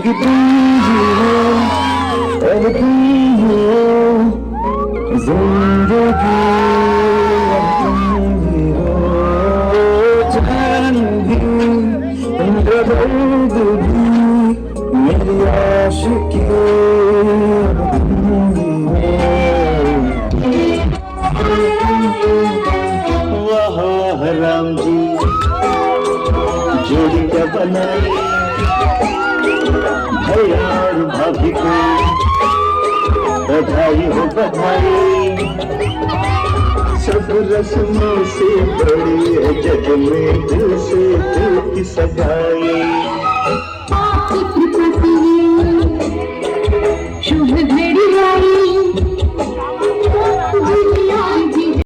कि तुम ही हो, अब तुम ही हो जिंदगी, अब तुम ही हो जान भी, मेरा दर्द भी, मेरी आशिकी, अब तुम ही हो। वाह वाह राम जी, जोड़ी क्या बनाई भैया और भाभी को, बधाई हो बधाई। सब रस्मों से बड़ी है जग में दिल से दिल की सगाई।